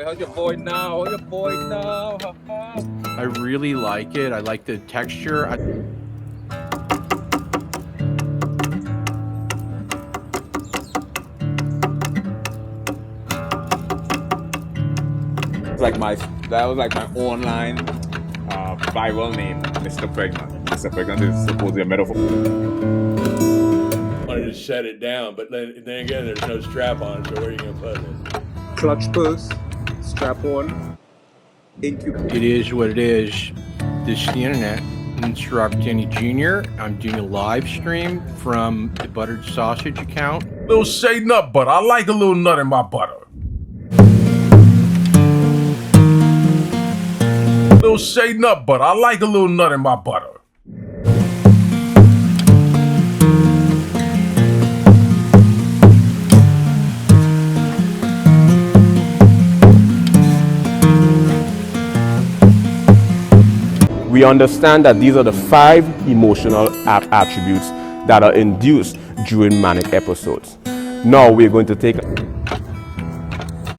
How's your boy now? How's your boy now? I really like it. I like the texture. That was like my online Bible name, Mr. Pregnant. Mr. Pregnant is supposedly a metaphor. I wanted to shut it down, but then again, there's no strap on, so where are you going to put it? Clutch purse, strap on, incubator. It is what it is. This is the internet. It's Robert Denny Jr. I'm doing a live stream from the Buttered Sausage account. Little shea nut butter. I like a little nut in my butter. Little shea nut butter. I like a little nut in my butter. We understand that these are the 5 emotional attributes that are induced during manic episodes. Now we're going to take